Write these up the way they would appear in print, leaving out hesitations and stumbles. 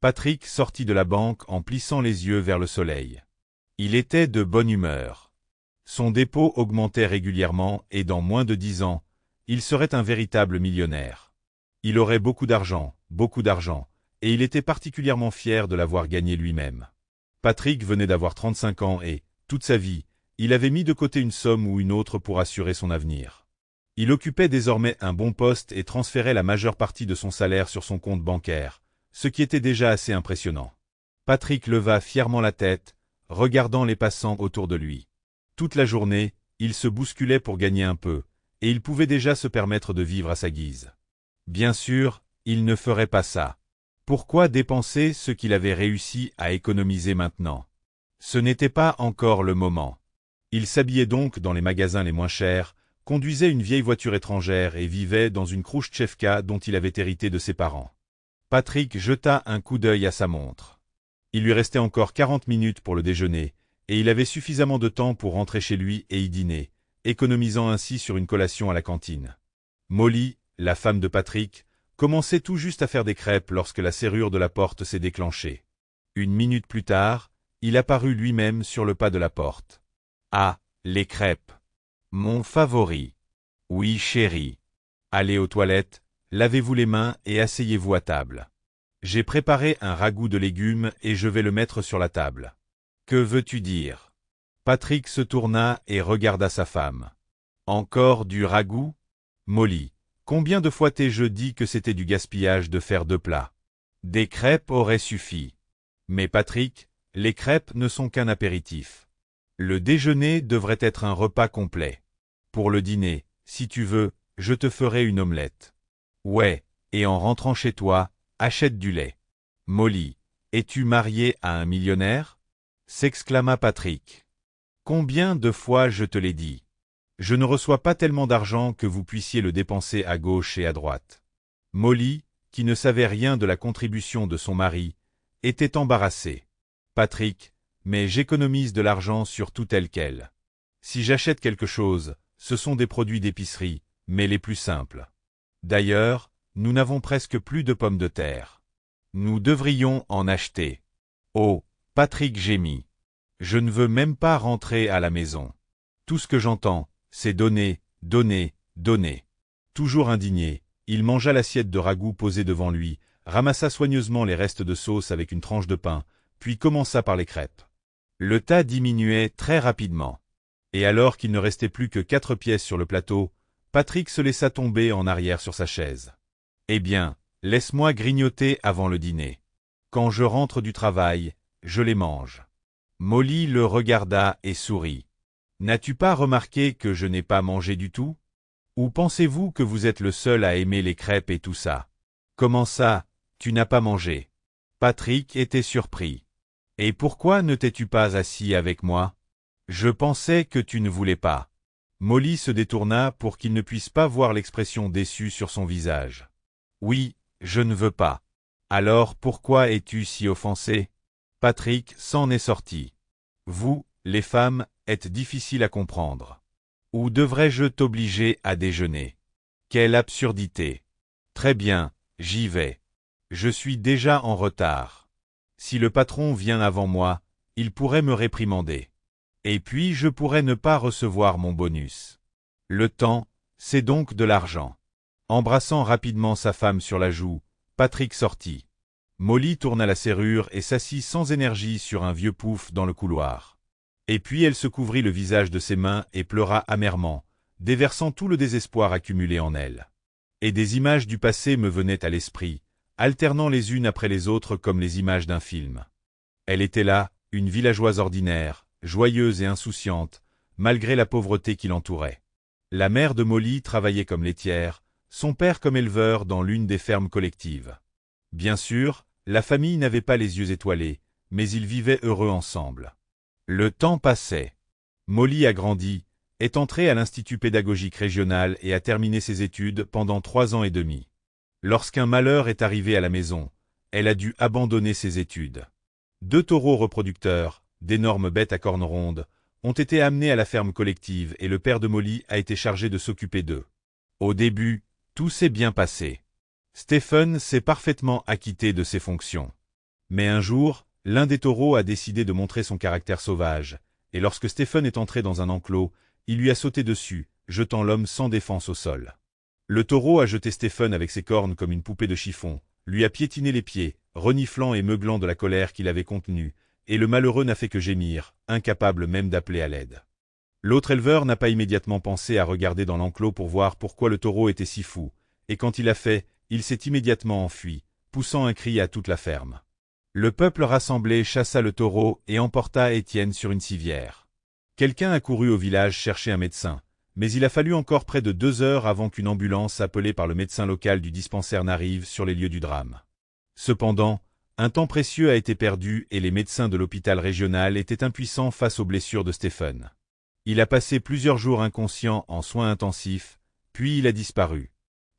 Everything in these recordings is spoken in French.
Patrick sortit de la banque en plissant les yeux vers le soleil. Il était de bonne humeur. Son dépôt augmentait régulièrement et dans moins de 10 ans, il serait un véritable millionnaire. Il aurait beaucoup d'argent, et il était particulièrement fier de l'avoir gagné lui-même. Patrick venait d'avoir 35 ans et, toute sa vie, il avait mis de côté une somme ou une autre pour assurer son avenir. Il occupait désormais un bon poste et transférait la majeure partie de son salaire sur son compte bancaire, ce qui était déjà assez impressionnant. Patrick leva fièrement la tête, regardant les passants autour de lui. Toute la journée, il se bousculait pour gagner un peu, et il pouvait déjà se permettre de vivre à sa guise. Bien sûr, il ne ferait pas ça. Pourquoi dépenser ce qu'il avait réussi à économiser maintenant? Ce n'était pas encore le moment. Il s'habillait donc dans les magasins les moins chers, conduisait une vieille voiture étrangère et vivait dans une Khrouchtchevka dont il avait hérité de ses parents. Patrick jeta un coup d'œil à sa montre. Il lui restait encore 40 minutes pour le déjeuner, et il avait suffisamment de temps pour rentrer chez lui et y dîner, économisant ainsi sur une collation à la cantine. Molly, la femme de Patrick, commençait tout juste à faire des crêpes lorsque la serrure de la porte s'est déclenchée. 1 minute plus tard, il apparut lui-même sur le pas de la porte. « Ah, les crêpes. Mon favori. Oui, chérie. Allez aux toilettes, lavez-vous les mains et asseyez-vous à table. J'ai préparé un ragoût de légumes et je vais le mettre sur la table. Que veux-tu dire ?» Patrick se tourna et regarda sa femme. « Encore du ragoût? Molly, combien de fois t'ai-je dit que c'était du gaspillage de faire 2 plats? Des crêpes auraient suffi. Mais Patrick, les crêpes ne sont qu'un apéritif. Le déjeuner devrait être un repas complet. Pour le dîner, si tu veux, je te ferai une omelette. Ouais, et en rentrant chez toi, achète du lait. Molly, es-tu mariée à un millionnaire? S'exclama Patrick. Combien de fois je te l'ai dit? Je ne reçois pas tellement d'argent que vous puissiez le dépenser à gauche et à droite. Molly, qui ne savait rien de la contribution de son mari, était embarrassée. Patrick, mais j'économise de l'argent sur tout tel quel. Si j'achète quelque chose, ce sont des produits d'épicerie, mais les plus simples. D'ailleurs, nous n'avons presque plus de pommes de terre. Nous devrions en acheter. Oh, Patrick gémit. Je ne veux même pas rentrer à la maison. Tout ce que j'entends, c'est donner, donner, donner. Toujours indigné, il mangea l'assiette de ragoût posée devant lui, ramassa soigneusement les restes de sauce avec une tranche de pain, puis commença par les crêpes. Le tas diminuait très rapidement. Et alors qu'il ne restait plus que 4 pièces sur le plateau, Patrick se laissa tomber en arrière sur sa chaise. « Eh bien, laisse-moi grignoter avant le dîner. Quand je rentre du travail, je les mange. » Molly le regarda et sourit. « N'as-tu pas remarqué que je n'ai pas mangé du tout? Ou pensez-vous que vous êtes le seul à aimer les crêpes et tout ça? Comment ça, tu n'as pas mangé? » Patrick était surpris. « Et pourquoi ne t'es-tu pas assis avec moi? Je pensais que tu ne voulais pas. » Molly se détourna pour qu'il ne puisse pas voir l'expression déçue sur son visage. « Oui, je ne veux pas. Alors pourquoi es-tu si offensé? » Patrick s'en est sorti. « Vous, les femmes, êtes difficiles à comprendre. Ou devrais-je t'obliger à déjeuner? Quelle absurdité! Très bien, j'y vais. Je suis déjà en retard. Si le patron vient avant moi, il pourrait me réprimander. Et puis je pourrais ne pas recevoir mon bonus. Le temps, c'est donc de l'argent. » Embrassant rapidement sa femme sur la joue, Patrick sortit. Molly tourna la serrure et s'assit sans énergie sur un vieux pouf dans le couloir. Et puis elle se couvrit le visage de ses mains et pleura amèrement, déversant tout le désespoir accumulé en elle. Et des images du passé me venaient à l'esprit, alternant les unes après les autres comme les images d'un film. Elle était là, une villageoise ordinaire, joyeuse et insouciante, malgré la pauvreté qui l'entourait. La mère de Molly travaillait comme laitière, son père comme éleveur dans l'une des fermes collectives. Bien sûr, la famille n'avait pas les yeux étoilés, mais ils vivaient heureux ensemble. Le temps passait. Molly a grandi, est entrée à l'Institut pédagogique régional et a terminé ses études pendant 3 ans et demi. Lorsqu'un malheur est arrivé à la maison, elle a dû abandonner ses études. 2 taureaux reproducteurs, d'énormes bêtes à cornes rondes, ont été amenés à la ferme collective et le père de Molly a été chargé de s'occuper d'eux. Au début, tout s'est bien passé. Stephen s'est parfaitement acquitté de ses fonctions. Mais un jour, l'un des taureaux a décidé de montrer son caractère sauvage, et lorsque Stephen est entré dans un enclos, il lui a sauté dessus, jetant l'homme sans défense au sol. Le taureau a jeté Stephen avec ses cornes comme une poupée de chiffon, lui a piétiné les pieds, reniflant et meuglant de la colère qu'il avait contenue, et le malheureux n'a fait que gémir, incapable même d'appeler à l'aide. L'autre éleveur n'a pas immédiatement pensé à regarder dans l'enclos pour voir pourquoi le taureau était si fou, et quand il l'a fait, il s'est immédiatement enfui, poussant un cri à toute la ferme. Le peuple rassemblé chassa le taureau et emporta Étienne sur une civière. Quelqu'un a couru au village chercher un médecin, mais il a fallu encore près de 2 heures avant qu'une ambulance appelée par le médecin local du dispensaire n'arrive sur les lieux du drame. Cependant, un temps précieux a été perdu et les médecins de l'hôpital régional étaient impuissants face aux blessures de Stephen. Il a passé plusieurs jours inconscient en soins intensifs, puis il a disparu.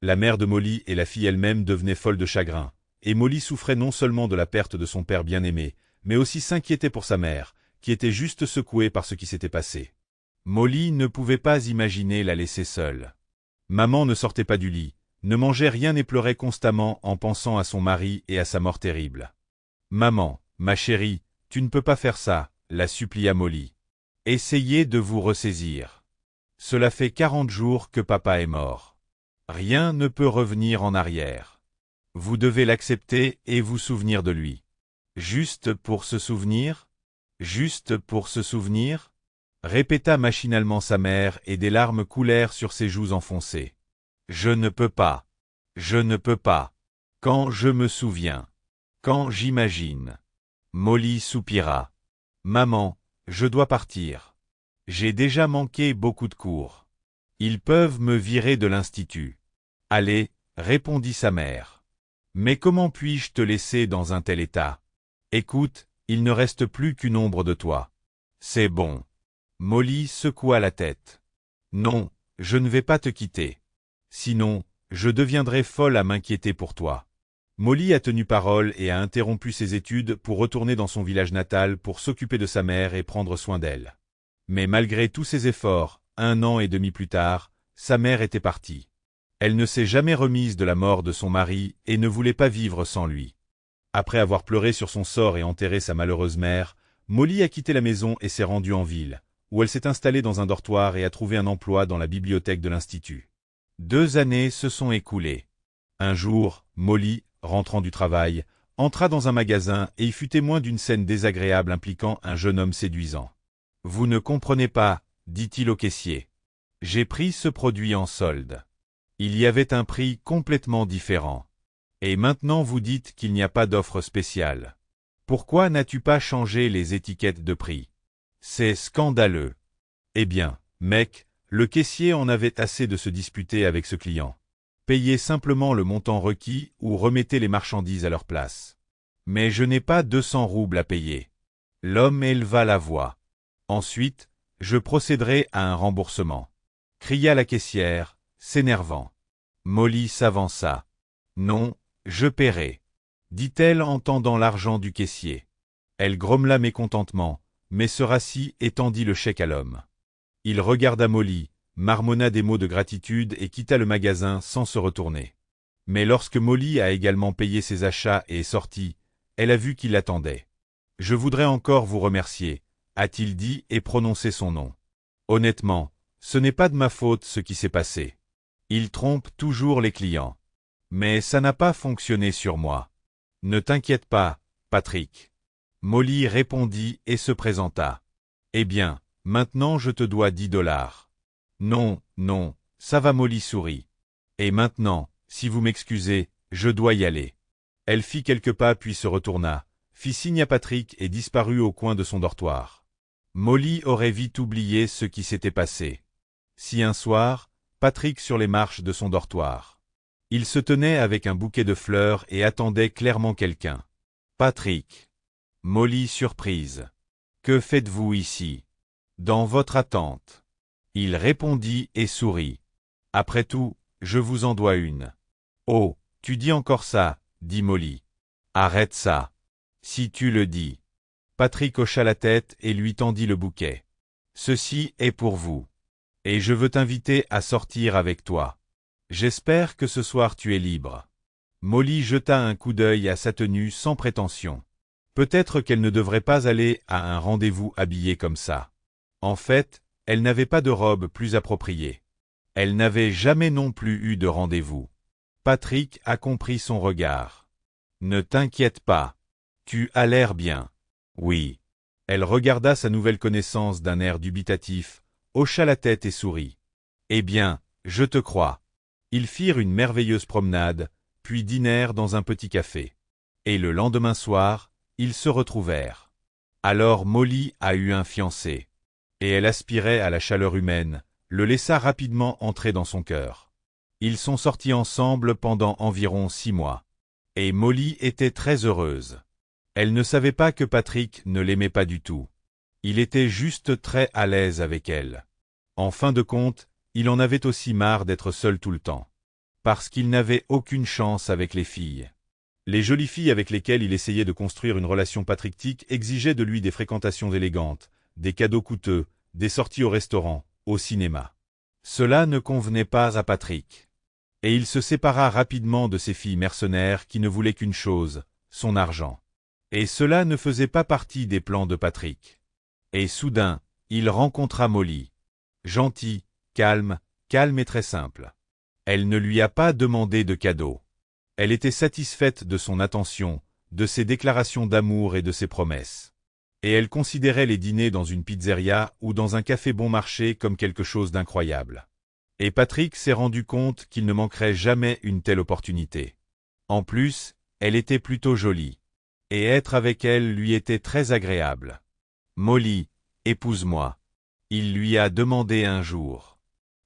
La mère de Molly et la fille elle-même devenaient folles de chagrin, et Molly souffrait non seulement de la perte de son père bien-aimé, mais aussi s'inquiétait pour sa mère, qui était juste secouée par ce qui s'était passé. Molly ne pouvait pas imaginer la laisser seule. Maman ne sortait pas du lit, ne mangeait rien et pleurait constamment en pensant à son mari et à sa mort terrible. « Maman, ma chérie, tu ne peux pas faire ça », la supplia Molly. « Essayez de vous ressaisir. Cela fait 40 jours que papa est mort. Rien ne peut revenir en arrière. Vous devez l'accepter et vous souvenir de lui. Juste pour se souvenir ? Juste pour se souvenir ?» répéta machinalement sa mère et des larmes coulèrent sur ses joues enfoncées. « Je ne peux pas. Je ne peux pas. Quand je me souviens. Quand j'imagine. » Molly soupira. « Maman, je dois partir. J'ai déjà manqué beaucoup de cours. Ils peuvent me virer de l'institut. »« Allez, » répondit sa mère. « Mais comment puis-je te laisser dans un tel état ? Écoute, il ne reste plus qu'une ombre de toi. C'est bon. » Molly secoua la tête. « Non, je ne vais pas te quitter. Sinon, je deviendrai folle à m'inquiéter pour toi. » Molly a tenu parole et a interrompu ses études pour retourner dans son village natal pour s'occuper de sa mère et prendre soin d'elle. Mais malgré tous ses efforts, 1 an et demi plus tard, sa mère était partie. Elle ne s'est jamais remise de la mort de son mari et ne voulait pas vivre sans lui. Après avoir pleuré sur son sort et enterré sa malheureuse mère, Molly a quitté la maison et s'est rendue en ville, où elle s'est installée dans un dortoir et a trouvé un emploi dans la bibliothèque de l'Institut. 2 années se sont écoulées. Un jour, Molly, rentrant du travail, entra dans un magasin et y fut témoin d'une scène désagréable impliquant un jeune homme séduisant. « Vous ne comprenez pas, dit-il au caissier. J'ai pris ce produit en solde. Il y avait un prix complètement différent. Et maintenant vous dites qu'il n'y a pas d'offre spéciale. Pourquoi n'as-tu pas changé les étiquettes de prix? C'est scandaleux. » Eh bien, mec, le caissier en avait assez de se disputer avec ce client. Payez simplement le montant requis ou remettez les marchandises à leur place. Mais je n'ai pas 200 roubles à payer. L'homme éleva la voix. Ensuite, je procéderai à un remboursement. Cria la caissière, s'énervant. Molly s'avança. Non, je paierai, dit-elle en tendant l'argent du caissier. Elle grommela mécontentement, mais se rassit et tendit le chèque à l'homme. Il regarda Molly, marmonna des mots de gratitude et quitta le magasin sans se retourner. Mais lorsque Molly a également payé ses achats et est sortie, elle a vu qu'il l'attendait. « Je voudrais encore vous remercier », a-t-il dit et prononcé son nom. « Honnêtement, ce n'est pas de ma faute ce qui s'est passé. Il trompe toujours les clients. Mais ça n'a pas fonctionné sur moi. Ne t'inquiète pas, Patrick. » Molly répondit et se présenta. « Eh bien, maintenant je te dois 10 $. » Non, non, ça va. Molly sourit. « Et maintenant, si vous m'excusez, je dois y aller. » Elle fit quelques pas puis se retourna, fit signe à Patrick et disparut au coin de son dortoir. Molly aurait vite oublié ce qui s'était passé. Si un soir, Patrick sur les marches de son dortoir. Il se tenait avec un bouquet de fleurs et attendait clairement quelqu'un. « Patrick. » Molly surprise. « Que faites-vous ici? » « Dans votre attente. » Il répondit et sourit. « Après tout, je vous en dois une. »« Oh, tu dis encore ça, » dit Molly. « Arrête ça. Si tu le dis. » Patrick hocha la tête et lui tendit le bouquet. « Ceci est pour vous. Et je veux t'inviter à sortir avec toi. J'espère que ce soir tu es libre. » Molly jeta un coup d'œil à sa tenue sans prétention. Peut-être qu'elle ne devrait pas aller à un rendez-vous habillée comme ça. En fait, elle n'avait pas de robe plus appropriée. Elle n'avait jamais non plus eu de rendez-vous. Patrick a compris son regard. Ne t'inquiète pas. Tu as l'air bien. Oui. Elle regarda sa nouvelle connaissance d'un air dubitatif, hocha la tête et sourit. Eh bien, je te crois. Ils firent une merveilleuse promenade, puis dînèrent dans un petit café. Et le lendemain soir, ils se retrouvèrent. Alors Molly a eu un fiancé. Et elle aspirait à la chaleur humaine, le laissa rapidement entrer dans son cœur. Ils sont sortis ensemble pendant environ 6 mois. Et Molly était très heureuse. Elle ne savait pas que Patrick ne l'aimait pas du tout. Il était juste très à l'aise avec elle. En fin de compte, il en avait aussi marre d'être seul tout le temps. Parce qu'il n'avait aucune chance avec les filles. Les jolies filles avec lesquelles il essayait de construire une relation patrictique exigeaient de lui des fréquentations élégantes, des cadeaux coûteux, des sorties au restaurant, au cinéma. Cela ne convenait pas à Patrick. Et il se sépara rapidement de ces filles mercenaires qui ne voulaient qu'une chose, son argent. Et cela ne faisait pas partie des plans de Patrick. Et soudain, il rencontra Molly. Gentille, calme et très simple. Elle ne lui a pas demandé de cadeau. Elle était satisfaite de son attention, de ses déclarations d'amour et de ses promesses. Et elle considérait les dîners dans une pizzeria ou dans un café bon marché comme quelque chose d'incroyable. Et Patrick s'est rendu compte qu'il ne manquerait jamais une telle opportunité. En plus, elle était plutôt jolie. Et être avec elle lui était très agréable. « Molly, épouse-moi. » Il lui a demandé un jour.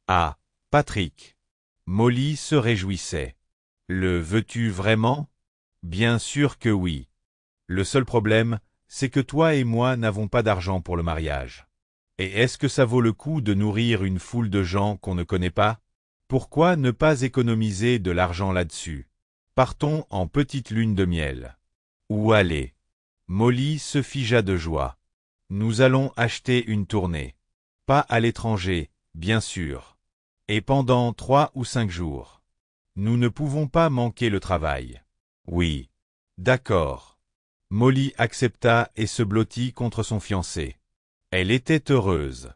Ah, Patrick. Molly se réjouissait. « Le veux-tu vraiment ? » Bien sûr que oui. Le seul problème, c'est que toi et moi n'avons pas d'argent pour le mariage. Et est-ce que ça vaut le coup de nourrir une foule de gens qu'on ne connaît pas? Pourquoi ne pas économiser de l'argent là-dessus? Partons en petite lune de miel. Où aller? Molly se figea de joie. Nous allons acheter une tournée. Pas à l'étranger, bien sûr. Et pendant 3 ou 5 jours. Nous ne pouvons pas manquer le travail. Oui. D'accord. Molly accepta et se blottit contre son fiancé. Elle était heureuse.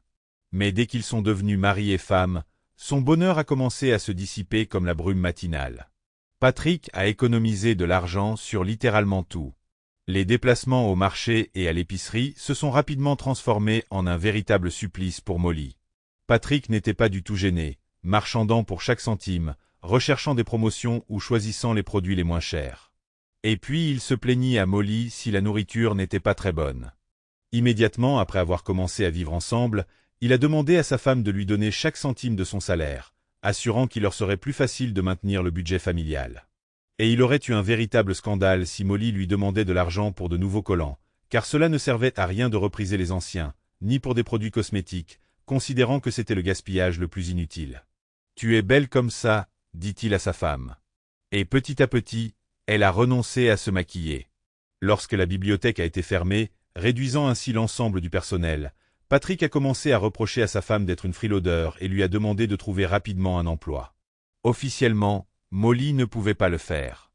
Mais dès qu'ils sont devenus mari et femme, son bonheur a commencé à se dissiper comme la brume matinale. Patrick a économisé de l'argent sur littéralement tout. Les déplacements au marché et à l'épicerie se sont rapidement transformés en un véritable supplice pour Molly. Patrick n'était pas du tout gêné, marchandant pour chaque centime, recherchant des promotions ou choisissant les produits les moins chers. Et puis il se plaignit à Molly si la nourriture n'était pas très bonne. Immédiatement après avoir commencé à vivre ensemble, il a demandé à sa femme de lui donner chaque centime de son salaire, assurant qu'il leur serait plus facile de maintenir le budget familial. Et il aurait eu un véritable scandale si Molly lui demandait de l'argent pour de nouveaux collants, car cela ne servait à rien de repriser les anciens, ni pour des produits cosmétiques, considérant que c'était le gaspillage le plus inutile. « Tu es belle comme ça, » dit-il à sa femme. Et petit à petit, elle a renoncé à se maquiller. Lorsque la bibliothèque a été fermée, réduisant ainsi l'ensemble du personnel, Patrick a commencé à reprocher à sa femme d'être une frilaudeur et lui a demandé de trouver rapidement un emploi. Officiellement, Molly ne pouvait pas le faire.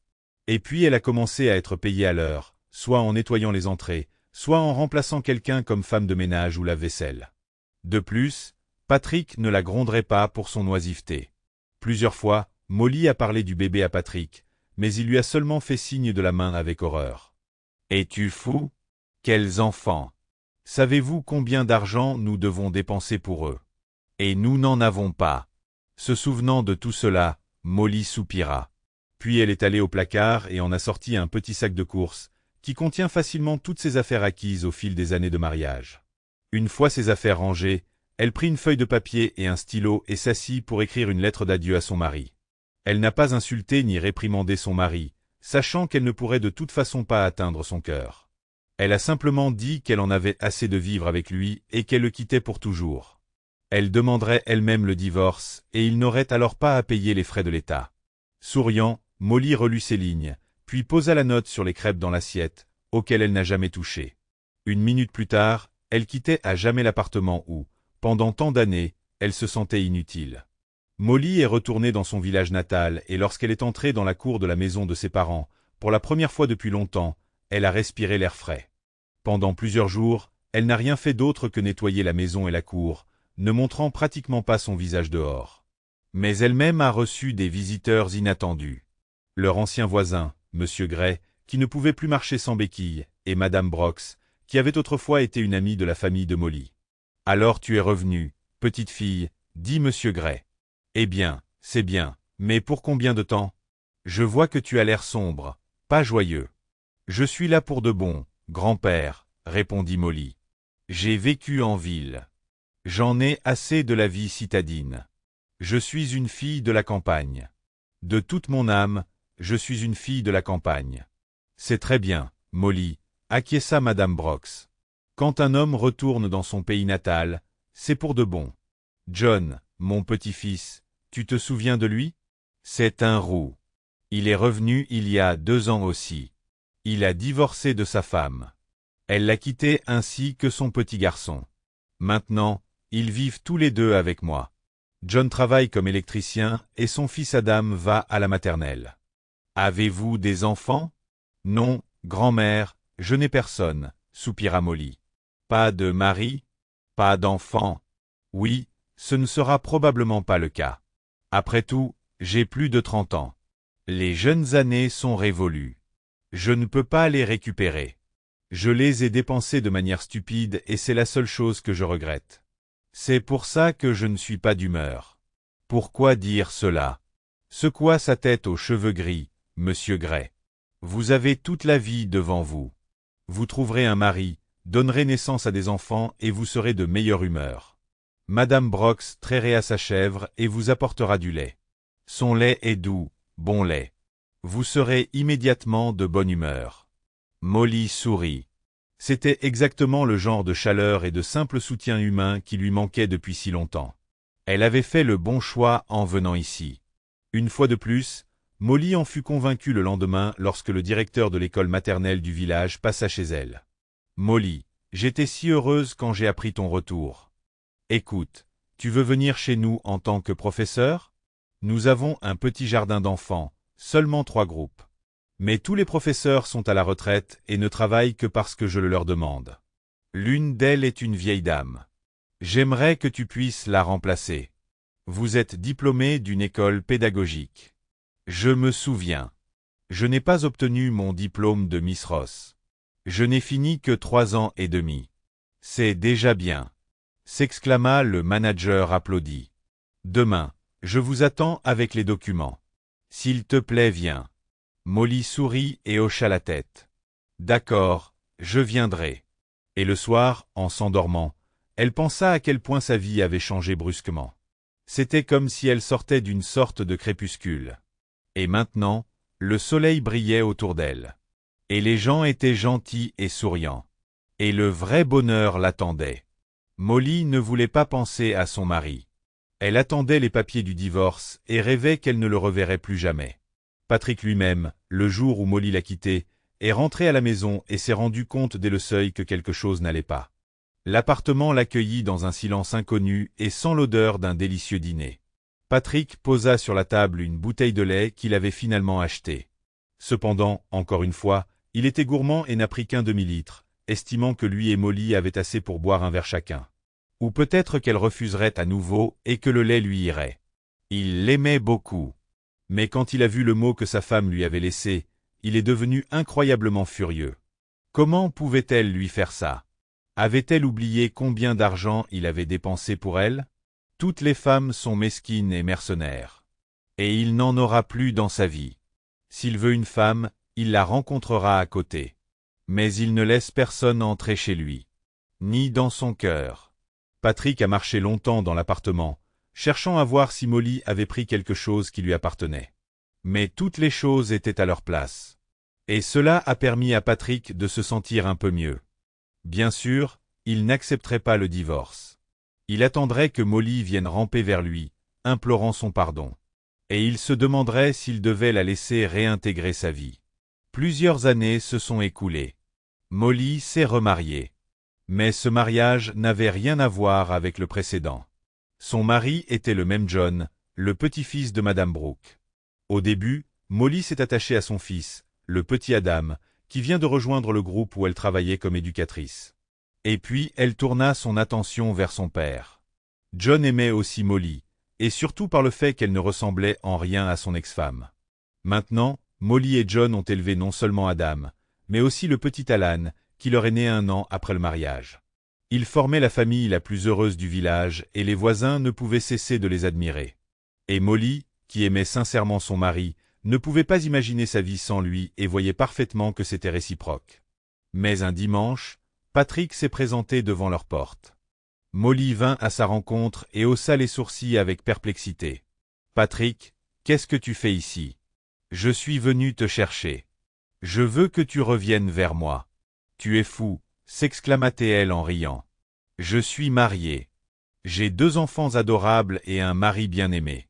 Et puis elle a commencé à être payée à l'heure, soit en nettoyant les entrées, soit en remplaçant quelqu'un comme femme de ménage ou lave-vaisselle. De plus, Patrick ne la gronderait pas pour son oisiveté. Plusieurs fois, Molly a parlé du bébé à Patrick, mais il lui a seulement fait signe de la main avec horreur. « Es-tu fou? Quels enfants! Savez-vous combien d'argent nous devons dépenser pour eux? Et nous n'en avons pas. » Se souvenant de tout cela, Molly soupira. Puis elle est allée au placard et en a sorti un petit sac de courses, qui contient facilement toutes ses affaires acquises au fil des années de mariage. Une fois ses affaires rangées, elle prit une feuille de papier et un stylo et s'assit pour écrire une lettre d'adieu à son mari. Elle n'a pas insulté ni réprimandé son mari, sachant qu'elle ne pourrait de toute façon pas atteindre son cœur. Elle a simplement dit qu'elle en avait assez de vivre avec lui et qu'elle le quittait pour toujours. Elle demanderait elle-même le divorce et il n'aurait alors pas à payer les frais de l'État. Souriant, Molly relut ces lignes, puis posa la note sur les crêpes dans l'assiette, auxquelles elle n'a jamais touché. Une minute plus tard, elle quittait à jamais l'appartement où, pendant tant d'années, elle se sentait inutile. Molly est retournée dans son village natal et lorsqu'elle est entrée dans la cour de la maison de ses parents, pour la première fois depuis longtemps, elle a respiré l'air frais. Pendant plusieurs jours, elle n'a rien fait d'autre que nettoyer la maison et la cour, ne montrant pratiquement pas son visage dehors. Mais elle-même a reçu des visiteurs inattendus. Leur ancien voisin, M. Gray, qui ne pouvait plus marcher sans béquille, et Madame Brox, qui avait autrefois été une amie de la famille de Molly. « Alors tu es revenue, petite fille, dit M. Gray. Eh bien, c'est bien, mais pour combien de temps? Je vois que tu as l'air sombre, pas joyeux. Je suis là pour de bon, grand-père, répondit Molly. J'ai vécu en ville. J'en ai assez de la vie citadine. Je suis une fille de la campagne. De toute mon âme, je suis une fille de la campagne. C'est très bien, Molly, acquiesça Madame Brox. Quand un homme retourne dans son pays natal, c'est pour de bon. John, mon petit-fils, tu te souviens de lui? C'est un roux. Il est revenu il y a 2 ans aussi. Il a divorcé de sa femme. Elle l'a quitté ainsi que son petit garçon. Maintenant, ils vivent tous les deux avec moi. John travaille comme électricien et son fils Adam va à la maternelle. Avez-vous des enfants? Non, grand-mère, je n'ai personne, soupira Molly. Pas de mari? Pas d'enfant? Oui, ce ne sera probablement pas le cas. Après tout, j'ai plus de 30 ans. Les jeunes années sont révolues. Je ne peux pas les récupérer. Je les ai dépensées de manière stupide et c'est la seule chose que je regrette. C'est pour ça que je ne suis pas d'humeur. Pourquoi dire cela? Secoua sa tête aux cheveux gris, Monsieur Gray. Vous avez toute la vie devant vous. Vous trouverez un mari, donnerez naissance à des enfants et vous serez de meilleure humeur. Madame Brox traira sa chèvre et vous apportera du lait. Son lait est doux, bon lait. Vous serez immédiatement de bonne humeur. Molly sourit. C'était exactement le genre de chaleur et de simple soutien humain qui lui manquait depuis si longtemps. Elle avait fait le bon choix en venant ici. Une fois de plus, Molly en fut convaincue le lendemain lorsque le directeur de l'école maternelle du village passa chez elle. « Molly, j'étais si heureuse quand j'ai appris ton retour. Écoute, tu veux venir chez nous en tant que professeur? Nous avons un petit jardin d'enfants, seulement 3 groupes. Mais tous les professeurs sont à la retraite et ne travaillent que parce que je le leur demande. L'une d'elles est une vieille dame. J'aimerais que tu puisses la remplacer. Vous êtes diplômé d'une école pédagogique. Je me souviens. Je n'ai pas obtenu mon diplôme de Miss Ross. Je n'ai fini que 3 ans et demi. C'est déjà bien. S'exclama le manager applaudi. Demain, je vous attends avec les documents. S'il te plaît, viens. Molly sourit et hocha la tête. D'accord, je viendrai. Et le soir, en s'endormant, elle pensa à quel point sa vie avait changé brusquement. C'était comme si elle sortait d'une sorte de crépuscule. Et maintenant, le soleil brillait autour d'elle. Et les gens étaient gentils et souriants. Et le vrai bonheur l'attendait. Molly ne voulait pas penser à son mari. Elle attendait les papiers du divorce et rêvait qu'elle ne le reverrait plus jamais. Patrick lui-même, le jour où Molly l'a quitté, est rentré à la maison et s'est rendu compte dès le seuil que quelque chose n'allait pas. L'appartement l'accueillit dans un silence inconnu et sans l'odeur d'un délicieux dîner. Patrick posa sur la table une bouteille de lait qu'il avait finalement achetée. Cependant, encore une fois, il était gourmand et n'a pris qu'1 demi-litre, estimant que lui et Molly avaient assez pour boire un verre chacun. Ou peut-être qu'elle refuserait à nouveau et que le lait lui irait. Il l'aimait beaucoup. Mais quand il a vu le mot que sa femme lui avait laissé, il est devenu incroyablement furieux. Comment pouvait-elle lui faire ça? Avait-elle oublié combien d'argent il avait dépensé pour elle? Toutes les femmes sont mesquines et mercenaires. Et il n'en aura plus dans sa vie. S'il veut une femme, il la rencontrera à côté. Mais il ne laisse personne entrer chez lui. Ni dans son cœur. Patrick a marché longtemps dans l'appartement, cherchant à voir si Molly avait pris quelque chose qui lui appartenait. Mais toutes les choses étaient à leur place. Et cela a permis à Patrick de se sentir un peu mieux. Bien sûr, il n'accepterait pas le divorce. Il attendrait que Molly vienne ramper vers lui, implorant son pardon. Et il se demanderait s'il devait la laisser réintégrer sa vie. Plusieurs années se sont écoulées. Molly s'est remariée. Mais ce mariage n'avait rien à voir avec le précédent. Son mari était le même John, le petit-fils de Madame Brooke. Au début, Molly s'est attachée à son fils, le petit Adam, qui vient de rejoindre le groupe où elle travaillait comme éducatrice. Et puis, elle tourna son attention vers son père. John aimait aussi Molly, et surtout par le fait qu'elle ne ressemblait en rien à son ex-femme. Maintenant, Molly et John ont élevé non seulement Adam, mais aussi le petit Alan, qui leur est né 1 an après le mariage. Ils formaient la famille la plus heureuse du village et les voisins ne pouvaient cesser de les admirer. Et Molly, qui aimait sincèrement son mari, ne pouvait pas imaginer sa vie sans lui et voyait parfaitement que c'était réciproque. Mais un dimanche, Patrick s'est présenté devant leur porte. Molly vint à sa rencontre et haussa les sourcils avec perplexité. « Patrick, qu'est-ce que tu fais ici ? Je suis venu te chercher. Je veux que tu reviennes vers moi. »« Tu es fou » s'exclama-t-elle en riant. « Je suis mariée. J'ai 2 enfants adorables et un mari bien-aimé.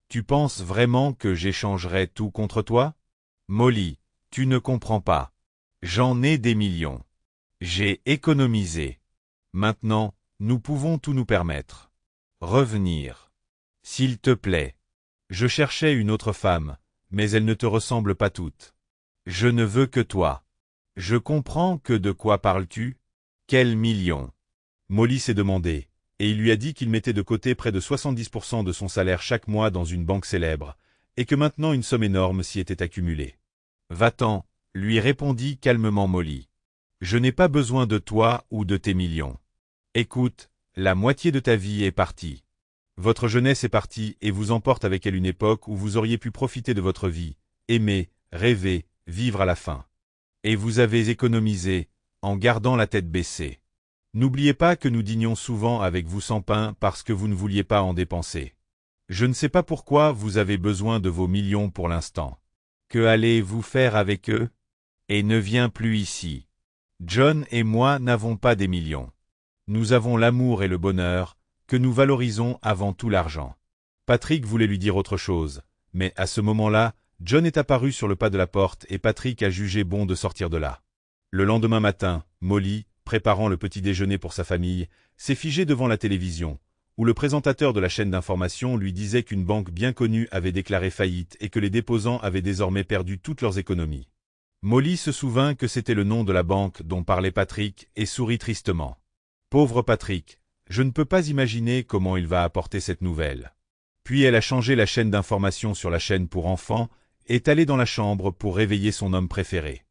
Tu penses vraiment que j'échangerais tout contre toi ? Molly, tu ne comprends pas. J'en ai des millions. J'ai économisé. Maintenant, nous pouvons tout nous permettre. Revenir. S'il te plaît. Je cherchais une autre femme, mais elle ne te ressemble pas toutes. Je ne veux que toi. Je comprends que de quoi parles-tu ? Quels millions ? Molly s'est demandé, et il lui a dit qu'il mettait de côté près de 70% de son salaire chaque mois dans une banque célèbre, et que maintenant une somme énorme s'y était accumulée. « Va-t'en » lui répondit calmement Molly. « Je n'ai pas besoin de toi ou de tes millions. Écoute, la moitié de ta vie est partie. Votre jeunesse est partie et vous emporte avec elle une époque où vous auriez pu profiter de votre vie, aimer, rêver, vivre à la fin. Et vous avez économisé, en gardant la tête baissée. N'oubliez pas que nous dînions souvent avec vous sans pain parce que vous ne vouliez pas en dépenser. Je ne sais pas pourquoi vous avez besoin de vos millions pour l'instant. Que allez-vous faire avec eux ? Et ne viens plus ici. John et moi n'avons pas des millions. Nous avons l'amour et le bonheur, que nous valorisons avant tout l'argent. » Patrick voulait lui dire autre chose, mais à ce moment-là, John est apparu sur le pas de la porte et Patrick a jugé bon de sortir de là. Le lendemain matin, Molly, préparant le petit déjeuner pour sa famille, s'est figée devant la télévision, où le présentateur de la chaîne d'information lui disait qu'une banque bien connue avait déclaré faillite et que les déposants avaient désormais perdu toutes leurs économies. Molly se souvint que c'était le nom de la banque dont parlait Patrick et sourit tristement. « Pauvre Patrick, je ne peux pas imaginer comment il va apporter cette nouvelle. » Puis elle a changé la chaîne d'information sur la chaîne pour enfants et est allée dans la chambre pour réveiller son homme préféré.